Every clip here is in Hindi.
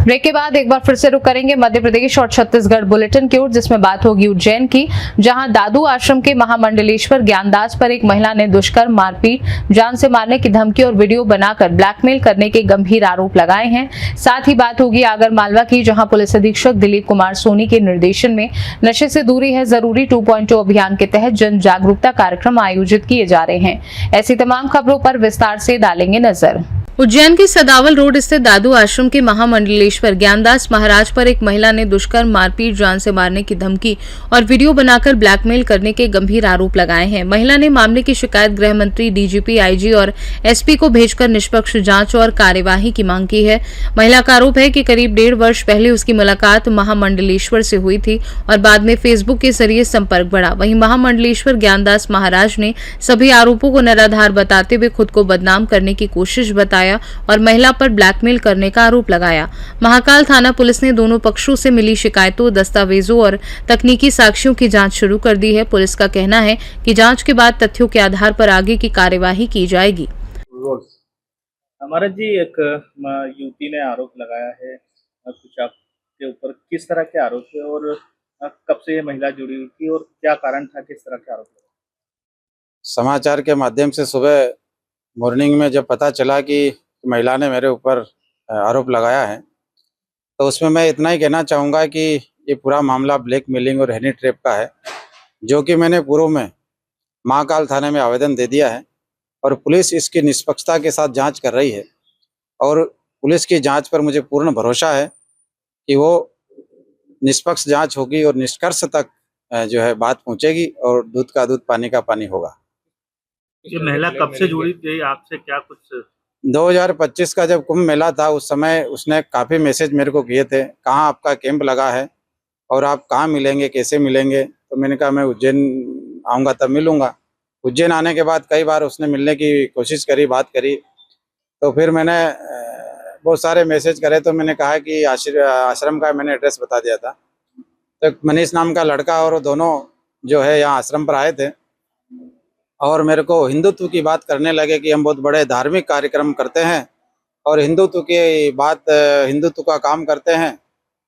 ब्रेक के बाद एक बार फिर से रुक करेंगे मध्य प्रदेश और छत्तीसगढ़ बुलेटिन की ओर, जिसमें बात होगी उज्जैन की, जहां दादू आश्रम के महामंडलेश्वर ज्ञानदास पर एक महिला ने दुष्कर्म, मारपीट, जान से मारने की धमकी और वीडियो बनाकर ब्लैकमेल करने के गंभीर आरोप लगाए हैं। साथ ही बात होगी आगर मालवा की, जहां पुलिस अधीक्षक दिलीप कुमार सोनी के निर्देशन में नशे से दूरी है जरूरी 2.0 अभियान के तहत जन जागरूकता कार्यक्रम आयोजित किए जा रहे हैं। ऐसी तमाम खबरों पर विस्तार से डालेंगे नजर। उज्जैन के सदावल रोड स्थित दादू आश्रम के महामंडलेश्वर ज्ञानदास महाराज पर एक महिला ने दुष्कर्म, मारपीट, जान से मारने की धमकी और वीडियो बनाकर ब्लैकमेल करने के गंभीर आरोप लगाए हैं। महिला ने मामले की शिकायत गृह मंत्री, डीजीपी, आईजी और एसपी को भेजकर निष्पक्ष जांच और कार्यवाही की मांग की है। महिला का आरोप है कि करीब 1.5 वर्ष पहले उसकी मुलाकात महामंडलेश्वर से हुई थी और बाद में फेसबुक के जरिए संपर्क बढ़ा। वहीं महामंडलेश्वर ज्ञानदास महाराज ने सभी आरोपों को निराधार बताते हुए खुद को बदनाम करने की कोशिश बताया और महिला पर ब्लैकमेल करने का आरोप लगाया। महाकाल थाना पुलिस ने दोनों पक्षों से मिली शिकायतों, दस्तावेजों और तकनीकी साक्ष्यों की जांच शुरू कर दी है। पुलिस का कहना है कि जांच के बाद तथ्यों के आधार पर आगे की कार्यवाही की जाएगी। हमारा जी एक युवती ने आरोप लगाया है कुछ आपके ऊपर, किस तरह के आरोप है और कब से ये महिला जुड़ी हुई थी और क्या कारण था, किस तरह के आरोप लगा? समाचार के माध्यम से सुबह मॉर्निंग में जब पता चला कि महिला ने मेरे ऊपर आरोप लगाया है, तो उसमें मैं इतना ही कहना चाहूँगा कि ये पूरा मामला ब्लैकमेलिंग और हनी ट्रैप का है, जो कि मैंने पूर्व में महाकाल थाने में आवेदन दे दिया है और पुलिस इसकी निष्पक्षता के साथ जांच कर रही है और पुलिस की जांच पर मुझे पूर्ण भरोसा है कि वो निष्पक्ष जांच होगी और निष्कर्ष तक जो है बात पहुँचेगी और दूध का दूध, पानी का पानी होगा। ये महिला कब से जुड़ी थी आपसे, क्या कुछ? 2025 का जब कुंभ मेला था उस समय उसने काफ़ी मैसेज मेरे को किए थे, कहाँ आपका कैंप लगा है और आप कहाँ मिलेंगे, कैसे मिलेंगे। तो मैंने कहा मैं उज्जैन आऊँगा तब मिलूँगा। उज्जैन आने के बाद कई बार उसने मिलने की कोशिश करी, बात करी, तो फिर मैंने बहुत सारे मैसेज करे तो मैंने कहा कि आश्रम का मैंने एड्रेस बता दिया था। तो मनीष नाम का लड़का और दोनों जो है यहाँ आश्रम पर आए थे और मेरे को हिंदुत्व की बात करने लगे कि हम बहुत बड़े धार्मिक कार्यक्रम करते हैं और हिंदुत्व की बात, हिंदुत्व का काम करते हैं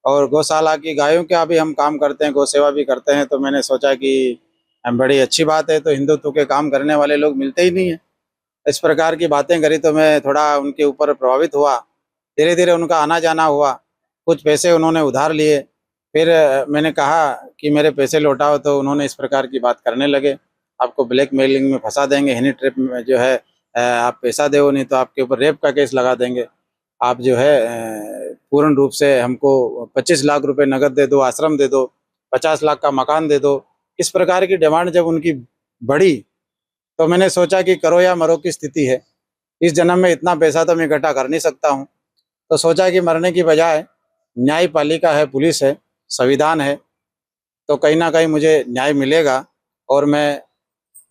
और गौशाला की गायों का भी हम काम करते हैं, गौ सेवा भी करते हैं। तो मैंने सोचा कि बड़ी अच्छी बात है, तो हिंदुत्व के काम करने वाले लोग मिलते ही नहीं है। इस प्रकार की बातें करी तो मैं थोड़ा उनके ऊपर प्रभावित हुआ। धीरे धीरे उनका आना जाना हुआ, कुछ पैसे उन्होंने उधार लिए, फिर मैंने कहा कि मेरे पैसे लौटाओ, तो उन्होंने इस प्रकार की बात करने लगे, आपको ब्लैकमेलिंग में फंसा देंगे, हनी ट्रैप में जो है आप पैसा दो नहीं तो आपके ऊपर रेप का केस लगा देंगे, आप जो है पूर्ण रूप से हमको 25 लाख रुपए नगद दे दो, आश्रम दे दो, 50 लाख का मकान दे दो। इस प्रकार की डिमांड जब उनकी बढ़ी तो मैंने सोचा कि करो या मरो की स्थिति है, इस जन्म में इतना पैसा तो मैं इकट्ठा कर नहीं सकता हूँ। तो सोचा कि मरने की बजाय न्यायपालिका है, पुलिस है, संविधान है, तो कहीं ना कहीं मुझे न्याय मिलेगा। और मैं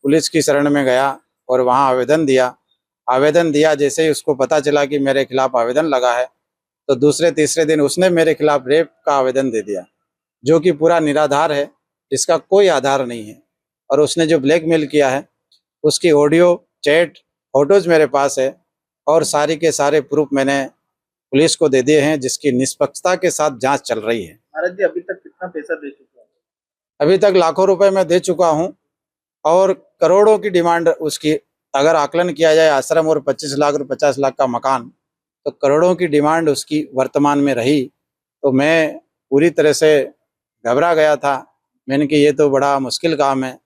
पुलिस की शरण में गया और वहाँ आवेदन दिया। जैसे ही उसको पता चला कि मेरे खिलाफ आवेदन लगा है, तो दूसरे तीसरे दिन उसने मेरे खिलाफ रेप का आवेदन दे दिया, जो कि पूरा निराधार है, जिसका कोई आधार नहीं है। और उसने जो ब्लैकमेल किया है उसकी ऑडियो, चैट, फोटोज मेरे पास है और सारी के सारे प्रूफ मैंने पुलिस को दे दिए हैं, जिसकी निष्पक्षता के साथ जाँच चल रही है। महाराज जी, अभी तक कितना पैसा दे चुके हैं? अभी तक लाखों रुपए मैं दे चुका हूँ और करोड़ों की डिमांड उसकी, अगर आकलन किया जाए आश्रम और 25 लाख और 50 लाख का मकान, तो करोड़ों की डिमांड उसकी वर्तमान में रही। तो मैं पूरी तरह से घबरा गया था। मैंने कि ये तो बड़ा मुश्किल काम है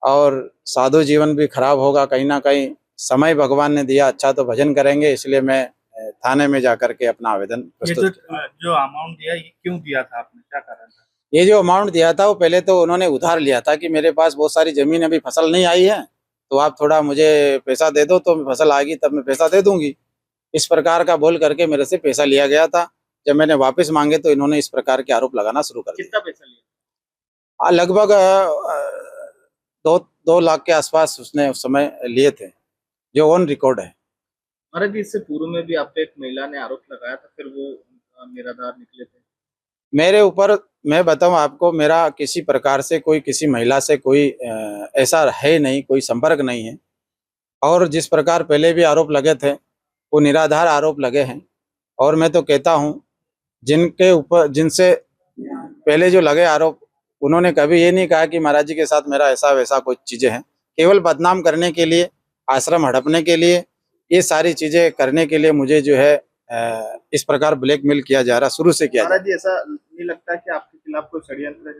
और साधु जीवन भी खराब होगा कहीं ना कहीं। समय भगवान ने दिया, अच्छा तो भजन करेंगे, इसलिए मैं थाने में जाकर के अपना आवेदन प्रस्तुत किया। जो अमाउंट दिया, ये क्यों दिया था आपने, क्या कारण था? ये जो अमाउंट दिया था वो पहले तो उन्होंने उधार लिया था कि मेरे पास बहुत सारी जमीन अभी फसल नहीं आई है, तो आप थोड़ा मुझे पैसा दे दो, तो फसल आएगी तब मैं पैसा दे दूंगी। इस प्रकार का बोल करके मेरे से पैसा लिया गया था। जब मैंने वापस मांगे तो इन्होंने इस प्रकार के आरोप लगाना शुरू कर दिया। कितना पैसा लिया? लगभग 2 लाख के आसपास उसने उस समय लिए थे, जो ऑन रिकॉर्ड है। महाराज जी, इससे पूर्व में भी आप पे एक महिला ने आरोप लगाया था, फिर वो निराधार निकले थे। मेरे ऊपर, मैं बताऊं आपको, मेरा किसी प्रकार से कोई, किसी महिला से कोई ऐसा है नहीं, कोई संपर्क नहीं है। और जिस प्रकार पहले भी आरोप लगे थे वो निराधार आरोप लगे हैं। और मैं तो कहता हूं जिनके ऊपर जिनसे पहले जो लगे आरोप, उन्होंने कभी ये नहीं कहा कि महाराज जी के साथ मेरा ऐसा वैसा कुछ चीजें हैं। केवल बदनाम करने के लिए, आश्रम हड़पने के लिए, ये सारी चीजें करने के लिए मुझे जो है इस प्रकार ब्लैकमेल किया जा रहा, शुरू से किया जा रहा। महाराज जी, ऐसा नहीं लगता कि आपके खिलाफ कोई षड्यंत्र है?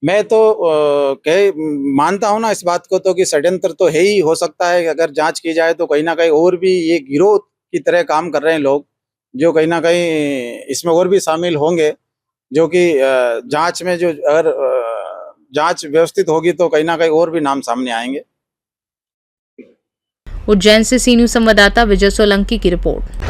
मैं तो मानता हूं ना इस बात को, तो कि षड्यंत्र तो है ही, हो सकता है अगर जांच की जाए तो कहीं ना कहीं और भी ये गिरोह की तरह काम कर रहे हैं लोग, जो कहीं ना कहीं इसमें और भी शामिल होंगे, जो कि जांच में जो अगर जांच व्यवस्थित होगी तो कहीं ना कहीं और भी नाम सामने आएंगे। उज्जैन से सी न्यूज संवाददाता विजय सोलंकी की रिपोर्ट।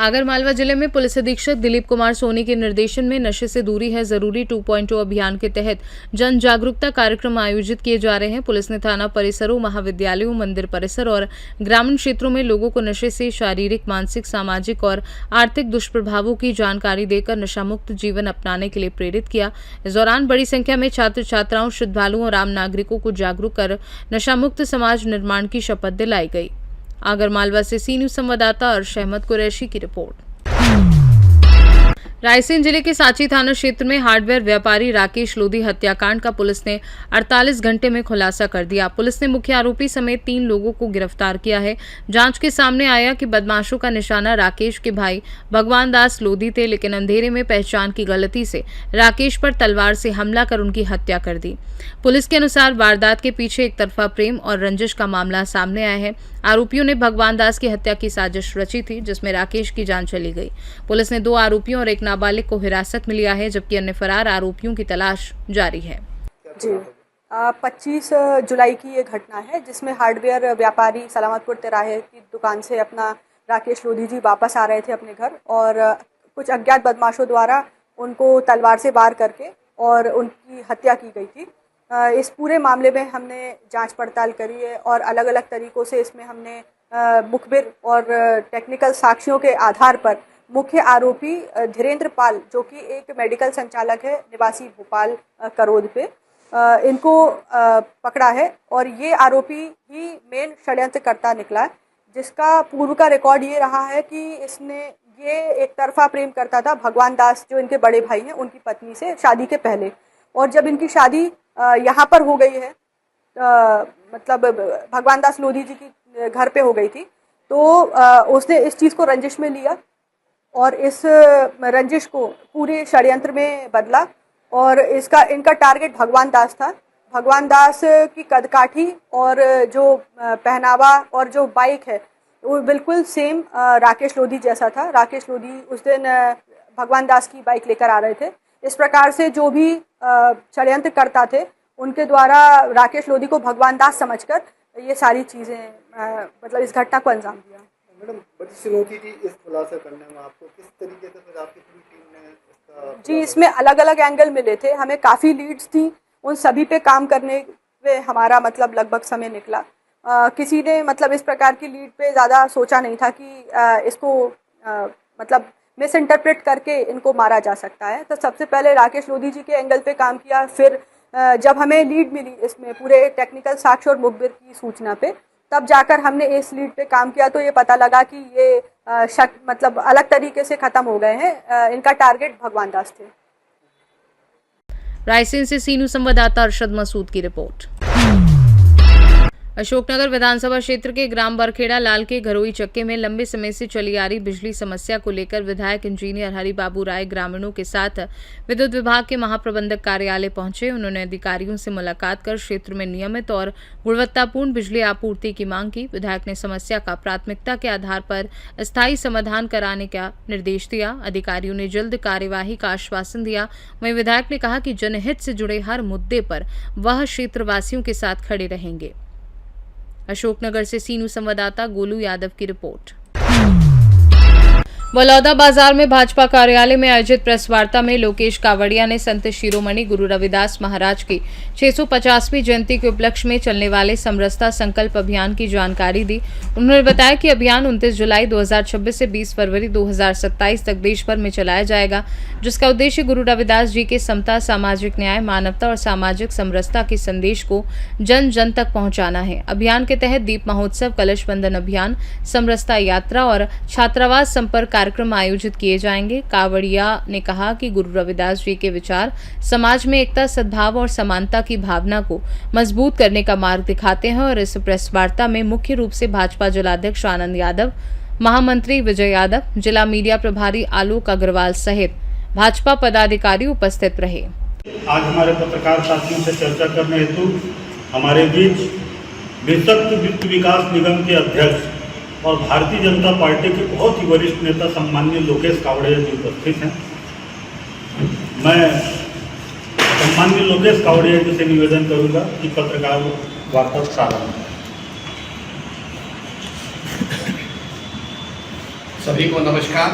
आगरमालवा जिले में पुलिस अधीक्षक दिलीप कुमार सोनी के निर्देशन में नशे से दूरी है जरूरी 2.0 अभियान के तहत जन जागरूकता कार्यक्रम आयोजित किए जा रहे हैं। पुलिस ने थाना परिसरों, महाविद्यालयों, मंदिर परिसर और ग्रामीण क्षेत्रों में लोगों को नशे से शारीरिक, मानसिक, सामाजिक और आर्थिक दुष्प्रभावों की जानकारी देकर नशामुक्त जीवन अपनाने के लिए प्रेरित किया। इस दौरान बड़ी संख्या में छात्र छात्राओं, श्रद्धालुओं और आम नागरिकों को जागरूक कर नशामुक्त समाज निर्माण की शपथ दिलाई गई। आगरमालवा से सी न्यूज संवाददाता अर्श अहमद कुरैशी की रिपोर्ट। रायसेन जिले के सांची थाना क्षेत्र में हार्डवेयर व्यापारी राकेश लोधी हत्याकांड का पुलिस ने 48 घंटे में खुलासा कर दिया। पुलिस ने मुख्य आरोपी समेत 3 लोगों को गिरफ्तार किया है। जांच के सामने आया कि बदमाशों का निशाना राकेश के भाई भगवान दास लोधी थे, लेकिन अंधेरे में पहचान की गलती से राकेश पर तलवार से हमला कर उनकी हत्या कर दी। पुलिस के अनुसार वारदात के पीछे एक तरफा प्रेम और रंजिश का मामला सामने आया है। आरोपियों ने भगवान दास की हत्या की साजिश रची थी, जिसमें राकेश की जान चली गई। पुलिस ने 2 आरोपियों और एक नाबालिग को हिरासत में लिया है, जबकि अन्य फरार आरोपियों की तलाश जारी है। जी 25 जुलाई की ये घटना है, जिसमें हार्डवेयर व्यापारी सलामतपुर तिराहे की दुकान से अपना राकेश लोधी जी वापस आ रहे थे अपने घर, और कुछ अज्ञात बदमाशों द्वारा उनको तलवार से वार करके और उनकी हत्या की गई थी। इस पूरे मामले में हमने जांच पड़ताल करी है और अलग अलग तरीक़ों से इसमें हमने मुखबिर और टेक्निकल साक्ष्यों के आधार पर मुख्य आरोपी धीरेन्द्र पाल, जो कि एक मेडिकल संचालक है निवासी भोपाल करोद पे, इनको पकड़ा है। और ये आरोपी ही मेन षड्यंत्रकर्ता निकला है, जिसका पूर्व का रिकॉर्ड ये रहा है कि इसने ये एक तरफा प्रेम करता था भगवान दास, जो इनके बड़े भाई हैं, उनकी पत्नी से शादी के पहले। और जब इनकी शादी यहाँ पर हो गई है, मतलब भगवान दास लोधी जी की घर पे हो गई थी, तो उसने इस चीज़ को रंजिश में लिया और इस रंजिश को पूरे षड्यंत्र में बदला। और इनका टारगेट भगवान दास था। भगवान दास की कदकाठी और जो पहनावा और जो बाइक है वो बिल्कुल सेम राकेश लोधी जैसा था। राकेश लोधी उस दिन भगवान दास की बाइक लेकर आ रहे थे। इस प्रकार से जो भी षड्यंत्र करता थे, उनके द्वारा राकेश लोधी को भगवान दास समझकर ये सारी चीज़ें मतलब इस घटना को अंजाम दिया। मैडम, बड़ी चुनौती थी इस खुलासा करने में आपको, किस तरीके से फिर आपकी पूरी टीम ने इसका? जी, इसमें अलग अलग एंगल मिले थे, हमें काफ़ी लीड्स थी, उन सभी पे काम करने में हमारा मतलब लगभग समय निकला। किसी ने मतलब इस प्रकार की लीड पे ज़्यादा सोचा नहीं था कि इसको मतलब मिस इंटरप्रेट करके इनको मारा जा सकता है। तो सबसे पहले राकेश लोधी जी के एंगल पे काम किया। फिर जब हमें लीड मिली इसमें पूरे टेक्निकल साक्ष्य और मुखबिर की सूचना पे, तब जाकर हमने इस लीड पे काम किया, तो ये पता लगा कि ये शक मतलब अलग तरीके से ख़त्म हो गए हैं। इनका टारगेट भगवान दास थे। रायसेन से सी न्यूज संवाददाता अरशद मसूद की रिपोर्ट। अशोकनगर विधानसभा क्षेत्र के ग्राम बरखेड़ा लाल के घरोई चक्के में लंबे समय से चली आ रही बिजली समस्या को लेकर विधायक इंजीनियर हरिबाबू राय ग्रामीणों के साथ विद्युत विभाग के महाप्रबंधक कार्यालय पहुंचे। उन्होंने अधिकारियों से मुलाकात कर क्षेत्र में नियमित और गुणवत्तापूर्ण बिजली आपूर्ति की मांग की। विधायक ने समस्या का प्राथमिकता के आधार पर स्थायी समाधान कराने का निर्देश दिया। अधिकारियों ने जल्द कार्यवाही का आश्वासन दिया। वहीं विधायक ने कहा कि जनहित से जुड़े हर मुद्दे पर वह क्षेत्रवासियों के साथ खड़े रहेंगे। अशोकनगर से सी न्यूज संवाददाता गोलू यादव की रिपोर्ट। बलौदा बाजार में भाजपा कार्यालय में आयोजित प्रेस वार्ता में लोकेश कावड़िया ने संत शिरोमणि गुरु रविदास महाराज की 650वीं जयंती के उपलक्ष्य में चलने वाले समरसता संकल्प अभियान की जानकारी दी। उन्होंने बताया कि अभियान 29 जुलाई 2026 से 20 फरवरी 2027 तक देश भर में चलाया जाएगा, जिसका उद्देश्य गुरु रविदास जी के समता, सामाजिक न्याय, मानवता और सामाजिक समरसता के संदेश को जन जन तक पहुंचाना है। अभियान के तहत दीप महोत्सव, कलश बंधन अभियान, समरसता यात्रा और छात्रावास संपर्क कार्यक्रम आयोजित किए जाएंगे। कावड़िया ने कहा कि गुरु रविदास जी के विचार समाज में एकता, सद्भाव और समानता की भावना को मजबूत करने का मार्ग दिखाते हैं और इस प्रेस वार्ता में मुख्य रूप से भाजपा जिलाध्यक्ष आनंद यादव, महामंत्री विजय यादव, जिला मीडिया प्रभारी आलोक अग्रवाल सहित भाजपा पदाधिकारी उपस्थित रहे। आज हमारे पत्रकार साथियों से चर्चा करने हेतु हमारे बीच बेशक्त वित्त विकास निगम के अध्यक्ष और भारतीय जनता पार्टी के बहुत ही वरिष्ठ नेता सम्माननीय लोकेश कावड़िया जी उपस्थित हैं। मैं सम्माननीय लोकेश कावड़िया जी से निवेदन करूंगा कि पत्रकार वार्ता प्रारंभ करें। सभी को नमस्कार।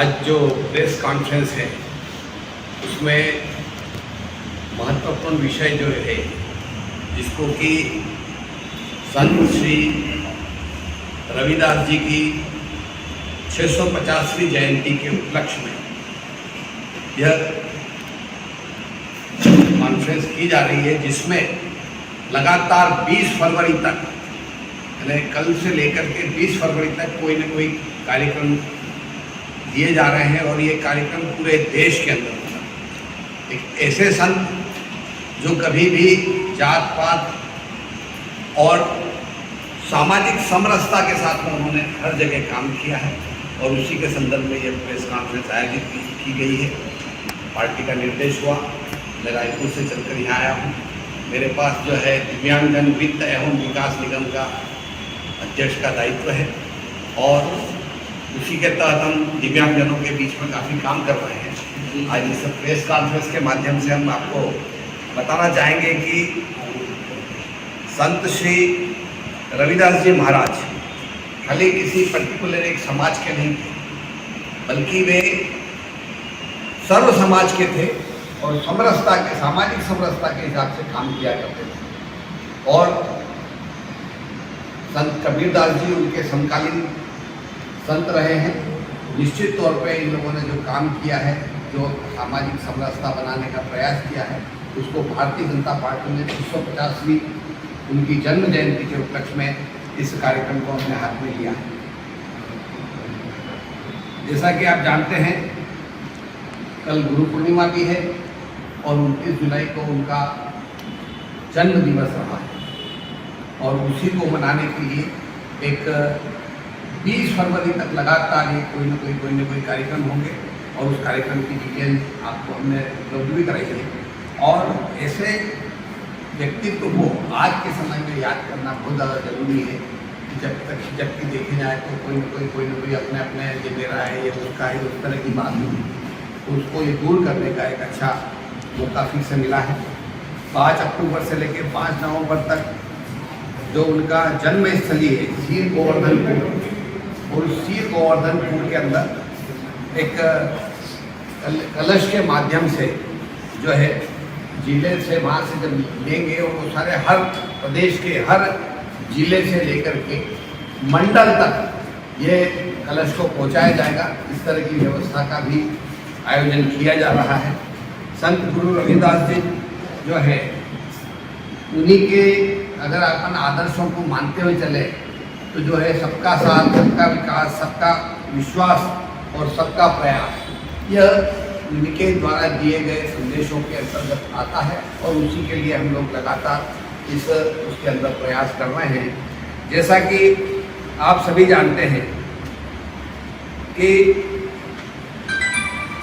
आज जो प्रेस कॉन्फ्रेंस है उसमें महत्वपूर्ण विषय जो है जिसको कि संत श्री रविदास जी की 650वीं जयंती के उपलक्ष्य में यह कॉन्फ्रेंस की जा रही है, जिसमें लगातार 20 फरवरी तक, यानी कल से लेकर के 20 फरवरी तक कोई न कोई कार्यक्रम दिए जा रहे हैं और ये कार्यक्रम पूरे देश के अंदर होगा। एक ऐसे संत जो कभी भी जात पात और सामाजिक समरसता के साथ में उन्होंने हर जगह काम किया है और उसी के संदर्भ में यह प्रेस कॉन्फ्रेंस आयोजित की गई है। पार्टी का निर्देश हुआ, मैं रायपुर से चलकर यहाँ आया हूँ। मेरे पास जो है दिव्यांगजन वित्त एवं विकास निगम का अध्यक्ष का दायित्व है और उसी के तहत हम दिव्यांगजनों के बीच में काफ़ी काम कर रहे हैं। आज इस प्रेस कॉन्फ्रेंस के माध्यम से हम आपको बताना चाहेंगे कि संत श्री रविदास जी महाराज खाली किसी पर्टिकुलर एक समाज के नहीं थे, बल्कि वे सर्व समाज के थे और समरसता के, सामाजिक समरसता के हिसाब से काम किया करते थे। और संत कबीरदास जी उनके समकालीन संत रहे हैं। निश्चित तौर पे इन लोगों ने जो काम किया है, जो सामाजिक समरसता बनाने का प्रयास किया है, उसको भारतीय जनता पार्टी ने 650वीं उनकी जन्म जयंती के उपलक्ष्य में इस कार्यक्रम को अपने हाथ में लिया है। जैसा कि आप जानते हैं, कल गुरु पूर्णिमा भी है और 29 जुलाई को उनका जन्म दिवस रहा है और उसी को मनाने के लिए एक 20 फरवरी तक लगातार ये कोई न कोई कार्यक्रम होंगे और उस कार्यक्रम की डिटेल आपको हमने उपलब्ध भी कराई है। और ऐसे व्यक्तित्व को आज के समय में याद करना बहुत ज़्यादा जरूरी है कि जबकि देखे जाए तो कोई न कोई अपने अपने ये मेरा है, ये उसका है, उस तरह की बात नहीं, उसको ये दूर करने का एक अच्छा मौका फिर से मिला है। 5 अक्टूबर से लेकर 5 नवंबर तक जो उनका जन्म स्थली है सीर गोवर्धनपुर, और सीर गोवर्धनपुर के अंदर एक कलश के माध्यम से जो है जिले से वहाँ से जब लेंगे और वो सारे हर प्रदेश के हर जिले से लेकर के मंडल तक ये कलश को पहुँचाया जाएगा। इस तरह की व्यवस्था का भी आयोजन किया जा रहा है। संत गुरु रविदास जी जो है उन्हीं के अगर अपन आदर्शों को मानते हुए चले तो जो है सबका साथ, सबका विकास, सबका विश्वास और सबका प्रयास, यह उनके द्वारा दिए गए संदेशों के अंतर्गत आता है और उसी के लिए हम लोग लगातार उसके अंदर प्रयास कर रहे हैं। जैसा कि आप सभी जानते हैं कि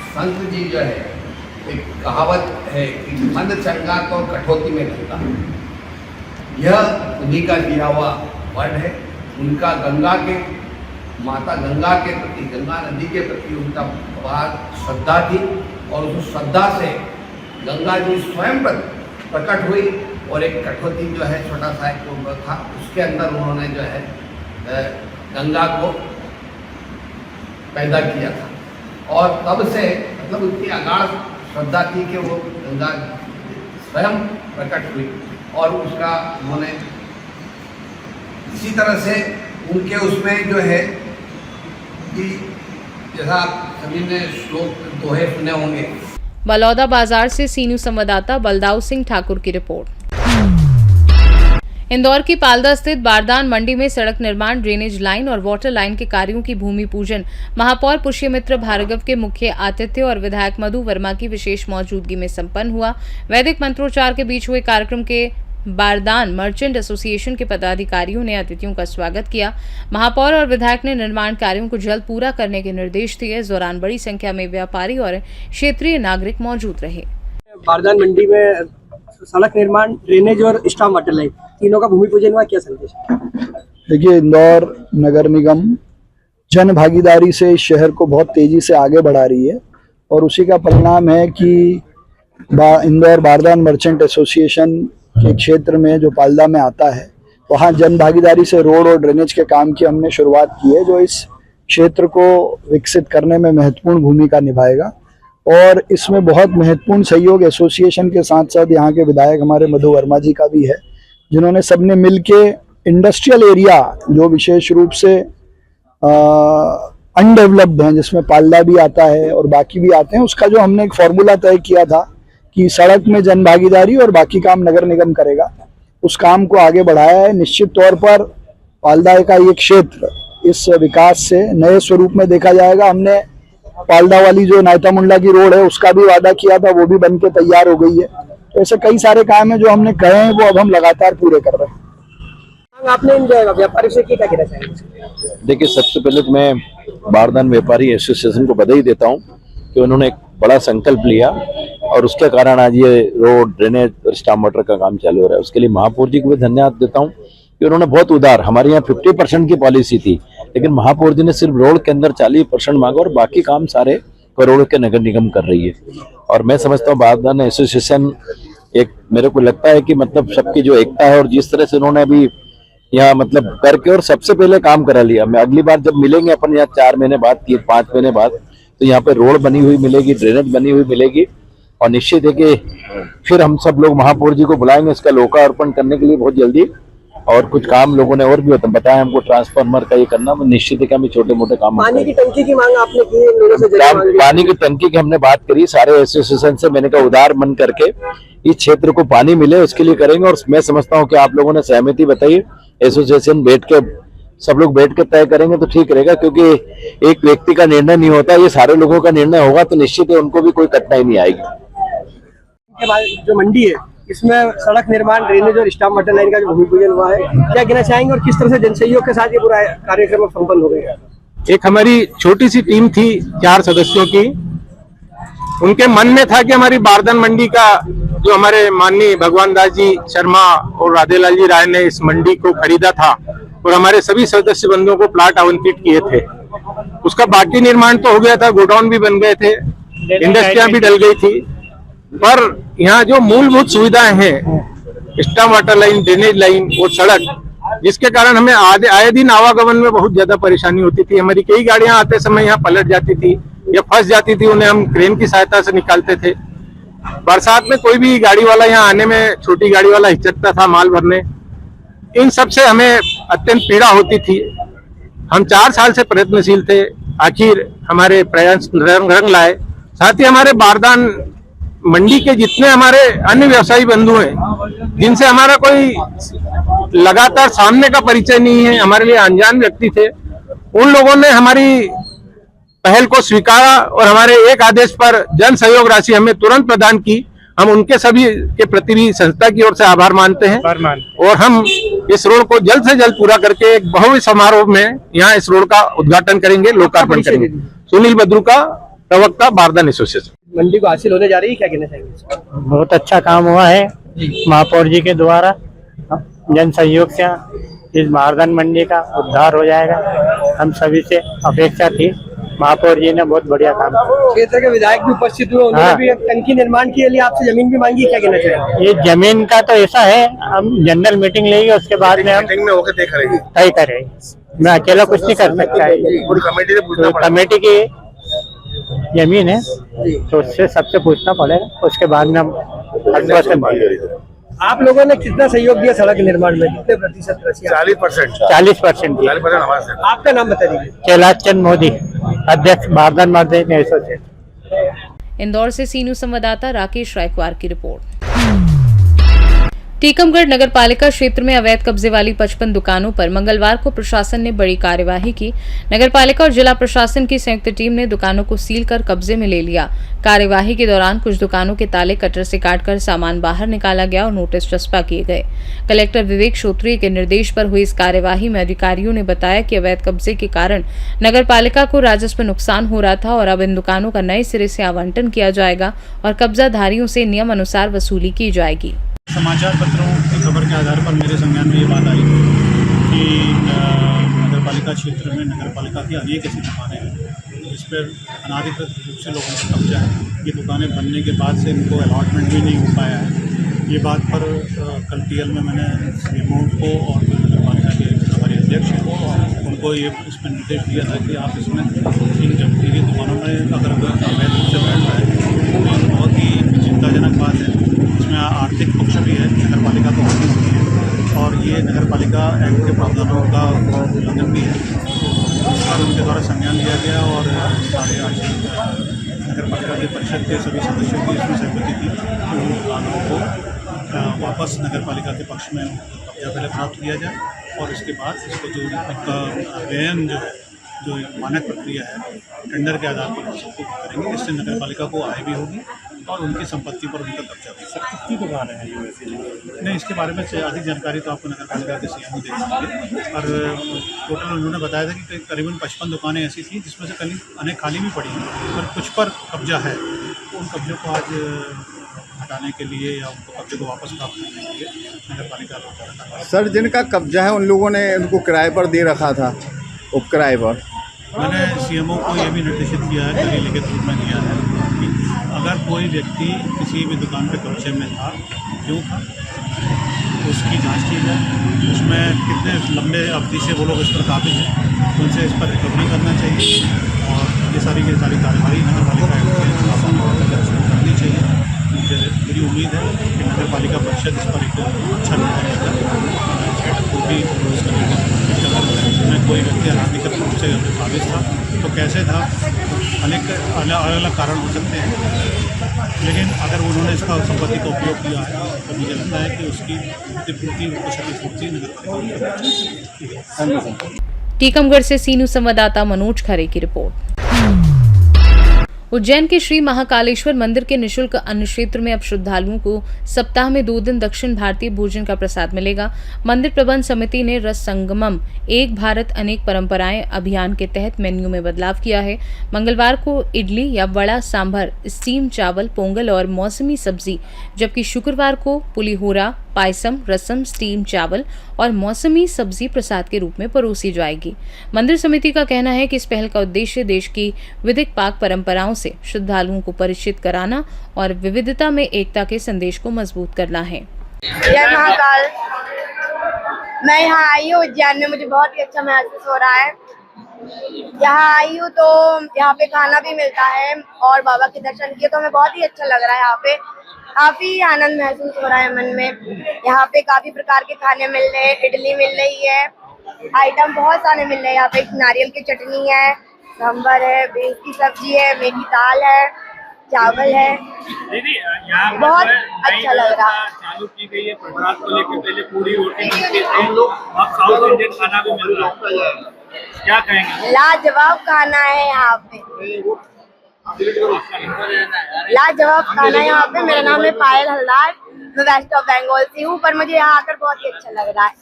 संत जी जो है, एक कहावत है कि मन चंगा तो कठौती में रहता, यह उन्हीं का दिया हुआ वर्ड है। उनका गंगा के, माता गंगा के प्रति, गंगा नदी के प्रति उनका बहुत श्रद्धा थी और उस श्रद्धा से गंगा जी स्वयं प्रकट हुई और एक कठौती जो है छोटा सा एक कुंभ था, उसके अंदर उन्होंने जो है गंगा को पैदा किया था और तब से मतलब उनकी अगाध श्रद्धा थी कि वो गंगा स्वयं प्रकट हुई और उसका उन्होंने इसी तरह से उनके उसमें जो है कि जैसा आप सभी ने श्लोक दोहे सुने होंगे। बलौदा बाजार से सीनू संवाददाता बलदाऊ सिंह ठाकुर की रिपोर्ट। इंदौर की पालदा स्थित बारदान मंडी में सड़क निर्माण, ड्रेनेज लाइन और वाटर लाइन के कार्यों की भूमि पूजन महापौर पुष्यमित्र भार्गव के मुख्य आतिथ्य और विधायक मधु वर्मा की विशेष मौजूदगी में संपन्न हुआ। वैदिक मंत्रोच्चार के बीच हुए कार्यक्रम के बारदान मर्चेंट एसोसिएशन के पदाधिकारियों ने अतिथियों का स्वागत किया। महापौर और विधायक ने निर्माण कार्यों को जल्द पूरा करने के निर्देश दिए। इस दौरान बड़ी संख्या में व्यापारी और क्षेत्रीय नागरिक मौजूद रहे। बारदान मंडी में सड़क निर्माण, ड्रेनेज और स्टॉर्म वाटर लाइन तीनों का भूमि पूजन हुआ, क्या संदेश? देखिए, इंदौर नगर निगम जन भागीदारी से इस शहर को बहुत तेजी से आगे बढ़ा रही है और उसी का परिणाम है कि इंदौर बारदान मर्चेंट एसोसिएशन के क्षेत्र में जो पालदा में आता है वहाँ जन भागीदारी से रोड और ड्रेनेज के काम की हमने शुरुआत की है, जो इस क्षेत्र को विकसित करने में महत्वपूर्ण भूमिका निभाएगा। और इसमें बहुत महत्वपूर्ण सहयोग एसोसिएशन के साथ साथ यहाँ के विधायक हमारे मधु वर्मा जी का भी है, जिन्होंने सबने मिलके इंडस्ट्रियल एरिया जो विशेष रूप से अनडेवलप्ड हैं, जिसमें पालदा भी आता है और बाकी भी आते हैं, उसका जो हमने एक फॉर्मूला तय किया था कि सड़क में जन भागीदारी और बाकी काम नगर निगम करेगा, उस काम को आगे बढ़ाया है। निश्चित तौर पर पालदा का ये क्षेत्र इस विकास से नए स्वरूप में देखा जाएगा। हमने पालदा वाली जो नायता मुंडा की रोड है उसका भी वादा किया था, वो भी बनके तैयार हो गई है। तो ऐसे कई सारे काम है जो हमने कहे हैं, वो अब हम लगातार पूरे कर रहे हैं। आपने इन व्यापारी से क्या कहना चाहेंगे? देखिए, सबसे पहले तो मैं बारदान व्यापारी एसोसिएशन को बधाई देता हूं कि उन्होंने एक बड़ा संकल्प लिया और उसके कारण आज ये रोड, ड्रेनेज और स्टॉर्म वाटर का काम चालू हो रहा है। उसके लिए महापौर जी को भी धन्यवाद देता हूँ कि उन्होंने बहुत उदार, हमारे यहाँ 50% की पॉलिसी थी, लेकिन महापौर जी ने सिर्फ रोड के अंदर 40% मांगा और बाकी काम सारे करोड़ों के नगर निगम कर रही है। और मैं समझता हूँ बारदान एसोसिएशन एक, मेरे को लगता है कि मतलब सबकी जो एकता है और जिस तरह से उन्होंने अभी यहाँ मतलब करके और सबसे पहले काम करा लिया। मैं अगली बार जब मिलेंगे अपन यहाँ 4 महीने बाद, 5 महीने बाद, तो यहाँ पे रोड बनी हुई मिलेगी, ड्रेनेज बनी हुई मिलेगी और निश्चित है कि फिर हम सब लोग महापौर जी को बुलाएंगे इसका लोकार्पण करने के लिए बहुत जल्दी। और कुछ काम लोगों ने और भी बताया हमको, ट्रांसफार्मर का ये करना, निश्चित है कि हम छोटे मोटे काम। पानी की टंकी की मांग आपने की लोगों से? पानी की टंकी की हमने बात करी सारे एसोसिएशन से, मैंने कहा उदार मन करके इस क्षेत्र को पानी मिले उसके लिए करेंगे। और मैं समझता हूँ कि आप लोगों ने सहमति बताई, एसोसिएशन बैठ के सब लोग बैठ के तय करेंगे तो ठीक रहेगा, क्योंकि एक व्यक्ति का निर्णय नहीं होता, ये सारे लोगों का निर्णय होगा तो निश्चित है उनको भी कोई कठिनाई नहीं आएगी। जो मंडी है इसमें सड़क निर्माण, ड्रेनेज और स्टॉर्म वाटर लाइन का जो भूमि पूजन हुआ है, क्या कहना चाहेंगे और किस तरह से जनसहयोग के साथ ये पूरा कार्यक्रम संपन्न हो गया? एक हमारी छोटी सी टीम थी 4 सदस्यों की, उनके मन में था कि हमारी बारदान मंडी का जो हमारे माननीय भगवान दास जी शर्मा और राधेलाल जी राय ने इस मंडी को खरीदा था और हमारे सभी सदस्य बंधुओं को प्लाट आवंटित किए थे, उसका बाकी निर्माण तो हो गया था, गोडाउन भी बन गए थे, इंडस्ट्रियां भी डल गई थी, पर यहाँ जो मूलभूत सुविधाएं हैं, storm water line, drainage line और सड़क, जिसके कारण हमें आए दिन आवागमन में बहुत ज्यादा परेशानी होती थी। हमारी कई गाड़ियां आते समय यहाँ पलट जाती थी या फंस जाती थी, उन्हें हम क्रेन की सहायता से निकालते थे। बरसात में कोई भी गाड़ी वाला यहाँ आने में, छोटी गाड़ी वाला हिचकता था माल भरने, इन सब से हमें अत्यंत पीड़ा होती थी। हम 4 साल से प्रयत्नशील थे, आखिर हमारे प्रयास रंग लाए। साथ ही हमारे बारदान मंडी के जितने हमारे अन्य व्यवसायी बंधु हैं, जिनसे हमारा कोई लगातार सामने का परिचय नहीं है, हमारे लिए अनजान व्यक्ति थे, उन लोगों ने हमारी पहल को स्वीकारा और हमारे एक आदेश पर जन सहयोग राशि हमें तुरंत प्रदान की। हम उनके सभी के प्रति भी संस्था की ओर से आभार मानते हैं और हम इस रोड को जल्द से जल्द पूरा करके एक भव्य समारोह में यहाँ इस रोड का उद्घाटन करेंगे, लोकार्पण करेंगे। सुनील बद्रू का प्रवक्ता, बारदान एसोसिएशन। मंडी को हासिल होने जा रही है, क्या कहना चाहेंगे? बहुत अच्छा काम हुआ है महापौर जी के द्वारा, जन सहयोग से इस बारदान मंडी का उद्धार हो जाएगा, हम सभी से अपेक्षा थी। महापौर जी ने बहुत बढ़िया काम किया। क्षेत्र के विधायक भी उपस्थित हुए, उन्होंने भी टंकी निर्माण के लिए आपसे जमीन भी मांगी, क्या कहना चाहेंगे? ये जमीन का तो ऐसा है, हम जनरल मीटिंग लेंगे, उसके बाद में हम तय करेंगे। मैं अकेला कुछ नहीं कर सकता है, तो कमेटी की जमीन है तो उससे सबसे पूछना पड़ेगा, उसके बाद में हम 100%। आप लोगों ने कितना सहयोग दिया सड़क निर्माण में, कितने प्रतिशत? 40%। आपका नाम बता दीजिए। कैलाश चंद मोदी, अध्यक्ष बारदान मर्चेंट एसोसिएशन। इंदौर से सी न्यूज संवाददाता राकेश रायकवार की रिपोर्ट। टीकमगढ़ नगर पालिका क्षेत्र में अवैध कब्जे वाली 55 दुकानों पर मंगलवार को प्रशासन ने बड़ी कार्यवाही की। नगर पालिका और जिला प्रशासन की संयुक्त टीम ने दुकानों को सील कर कब्जे में ले लिया। कार्यवाही के दौरान कुछ दुकानों के ताले कटर से काटकर सामान बाहर निकाला गया और नोटिस चस्पा किए गए। कलेक्टर विवेक श्रोत्रिय के निर्देश पर हुई इस कार्यवाही में अधिकारियों ने बताया कि अवैध कब्जे के कारण नगर पालिका को राजस्व नुकसान हो रहा था और अब इन दुकानों का नए सिरे से आवंटन किया जाएगा और कब्जाधारियों से नियम अनुसार वसूली की जाएगी। समाचार पत्रों की खबर के आधार पर मेरे संज्ञान में ये बात आई कि नगर पालिका क्षेत्र में नगर पालिका की अनेक ऐसी दुकानें हैं जिस पर अनाधिकृत रूप से लोगों का कब्जा है। ये दुकानें बनने के बाद से इनको अलॉटमेंट भी नहीं हो पाया है। ये बात पर कल टीएल में मैंने सीएमओ को और नगर पालिका के हमारे अध्यक्ष हैं उनको ये इसमें निर्देश दिया था कि आप इसमें इन जब ये दुकानों में अगर अवैध रूप से बैठ रहा है तो बहुत ही चिंताजनक बात है। इसमें आर्थिक पक्ष भी है, नगर पालिका को हानि होती है और ये नगर पालिका एक्ट के प्रावधानों का उल्लंघन भी है। इस कानून के द्वारा संज्ञान लिया गया और सारे आज नगर पालिका के परिषद के सभी सदस्यों की इसमें सहमति थी कि उन दुकानों को वापस नगर पालिका के पक्ष में कब्जा पहले प्राप्त किया जाए और इसके बाद इसको जो उनका व्ययन जो है जो मानक प्रक्रिया है टेंडर के आधार पर सबको करेंगे। इससे नगर पालिका को आय भी होगी और उनकी संपत्ति पर उनका कब्जा भी। सर कितनी दुकान है ये वैसे? नहीं, इसके बारे में अधिक जानकारी तो आपको नगर पालिका के सीएम दे देंगे और टोटल उन्होंने बताया था कि करीबन 55 दुकानें ऐसी थी जिसमें से कल अनेक खाली भी पड़ी हैं और कुछ पर कब्जा है। उन कब्जों को आज हटाने के लिए या उनको कब्जे को वापस प्राप्त करने के लिए नगर पालिका। सर जिनका कब्जा है उन लोगों ने उनको किराए पर दे रखा था, उपकिराए पर। मैंने सीएमओ को ये भी निर्देशित किया है, कल लिखित रूप में दिया है कि अगर कोई व्यक्ति किसी भी दुकान पे कब्जे में था, क्यों था, उसकी जांच की जाए, उसमें कितने लंबे अवधि से वो लोग इस पर काबिज हैं, उनसे इस पर रिकवरी करना चाहिए और ये सारी कार्यवाही नगर पालिका करनी चाहिए। मेरी उम्मीद है कि नगर पालिका परिषद इस पर एक अच्छा निर्णय लेकर को भी कोई व्यक्ति अनाधिकृत रूप से काबिज था तो कैसे था, अनेक अलग कारण हो सकते हैं, लेकिन अगर उन्होंने इसका संपत्ति का उपयोग किया है तो मुझे लगता है कि उसकी क्षतिपूर्ति क्षतिपूर्ति नगर पालिका। टीकमगढ़ से सीनू संवाददाता मनोज खरे की रिपोर्ट। उज्जैन के श्री महाकालेश्वर मंदिर के निशुल्क अन्न क्षेत्र में अब श्रद्धालुओं को सप्ताह में 2 दिन दक्षिण भारतीय भोजन का प्रसाद मिलेगा। मंदिर प्रबंध समिति ने रस संगमम एक भारत अनेक परंपराएं अभियान के तहत मेन्यू में बदलाव किया है। मंगलवार को इडली या वड़ा, सांभर, स्टीम चावल, पोंगल और मौसमी सब्जी, जबकि शुक्रवार को पुलिहोरा, पायसम, रसम, स्टीम चावल और मौसमी सब्जी प्रसाद के रूप में परोसी जाएगी। मंदिर समिति का कहना है कि इस पहल का उद्देश्य देश की विधिक पाक परंपराओं से श्रद्धालुओं को परिचित कराना और विविधता में एकता के संदेश को मजबूत करना है। जय महाकाल। मैं यहाँ आई हूँ उज्जैन में, मुझे बहुत ही अच्छा महसूस हो रहा है। यहाँ आई हूँ तो यहाँ पे खाना भी मिलता है और बाबा के दर्शन किए तो हमें बहुत ही अच्छा लग रहा है। यहाँ पे काफी आनंद महसूस हो रहा है मन में। यहाँ पे काफी प्रकार के खाने मिल रहे हैं, इडली मिल रही है, आइटम बहुत सारे मिल रहे हैं। यहाँ पे नारियल की चटनी है, सांभर है, बीन्स की सब्जी है, मेथी दाल है, चावल है। दीदी यहाँ बहुत अच्छा लग रहा है। चालू की गई है प्रसाद को लेकर, पहले पूरी रोटी मिलती थी, अब साउथ इंडियन खाना भी मिल रहा है, क्या कहेंगे? लाजवाब खाना है यहाँ पे, लाजवाब खाना है यहाँ पे। मेरा नाम है पायल हल्दार, मैं वेस्ट ऑफ बंगाल से हूँ, पर मुझे यहाँ आकर बहुत ही अच्छा लग रहा है।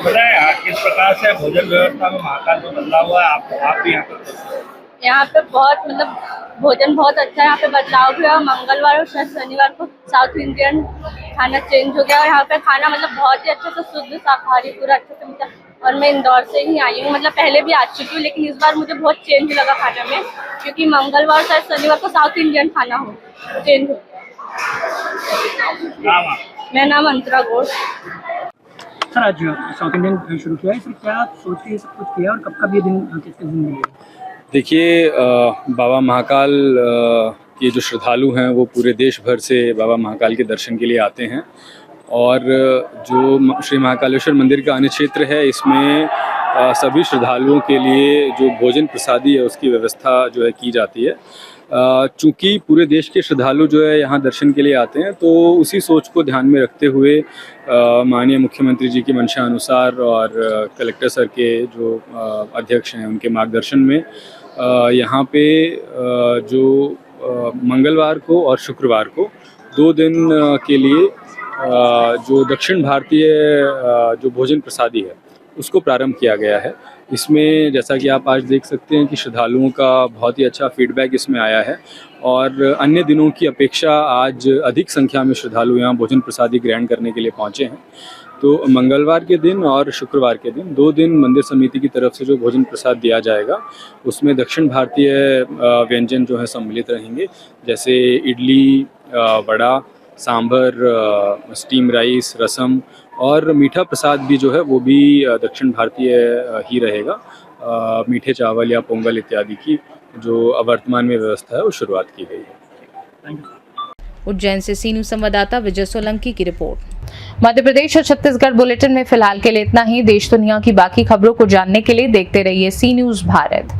बताएं किस प्रकार से भोजन व्यवस्था में महाकाल में बदलाव हुआ है, आप भी यहाँ पे बहुत भोजन बहुत अच्छा है। यहाँ पे बदलाव भी हुआ। मंगलवार और शनिवार को साउथ इंडियन खाना चेंज हो गया और यहाँ पे खाना बहुत ही अच्छे से शुद्ध शाकाहारी पूरा अच्छे से मिलता है। और मैं इंदौर से ही आई हूँ, पहले भी आ चुकी हूँ, लेकिन इस बार मुझे बहुत चेंज लगा खाने में, क्योंकि मंगलवार और शनिवार को साउथ इंडियन खाना हो चेंज हो। मेरा नाम अंतरा घोष। सर आज साउथ इंडियन शुरू किया है, सर क्या सोच के सब कुछ किया और कब कब ये दिन किसके दिन मिलेगा? देखिए बाबा महाकाल के जो श्रद्धालु हैं वो पूरे देश भर से बाबा महाकाल के दर्शन के लिए आते हैं और जो श्री महाकालेश्वर मंदिर का अन्य क्षेत्र है इसमें सभी श्रद्धालुओं के लिए जो भोजन प्रसादी है उसकी व्यवस्था जो है की जाती है। चूँकि पूरे देश के श्रद्धालु जो है यहाँ दर्शन के लिए आते हैं, तो उसी सोच को ध्यान में रखते हुए माननीय मुख्यमंत्री जी की मंशा अनुसार और कलेक्टर सर के जो अध्यक्ष हैं उनके मार्गदर्शन में यहाँ पे जो मंगलवार को और शुक्रवार को 2 दिन के लिए जो दक्षिण भारतीय जो भोजन प्रसादी है उसको प्रारंभ किया गया है। इसमें जैसा कि आप आज देख सकते हैं कि श्रद्धालुओं का बहुत ही अच्छा फीडबैक इसमें आया है और अन्य दिनों की अपेक्षा आज अधिक संख्या में श्रद्धालु यहाँ भोजन प्रसादी ग्रहण करने के लिए पहुँचे हैं। तो मंगलवार के दिन और शुक्रवार के दिन 2 दिन मंदिर समिति की तरफ से जो भोजन प्रसाद दिया जाएगा उसमें दक्षिण भारतीय व्यंजन जो है सम्मिलित रहेंगे, जैसे इडली, वड़ा, सांभर, स्टीम राइस, रसम और मीठा प्रसाद भी जो है वो भी दक्षिण भारतीय ही रहेगा। मीठे चावल या पोंगल इत्यादि की जो वर्तमान में व्यवस्था है वो शुरुआत की गई है। उज्जैन से सी न्यूज संवाददाता विजय सोलंकी की रिपोर्ट। मध्य प्रदेश और छत्तीसगढ़ बुलेटिन में फिलहाल के लिए इतना ही। देश दुनिया की बाकी खबरों को जानने के लिए देखते रहिए सी न्यूज भारत।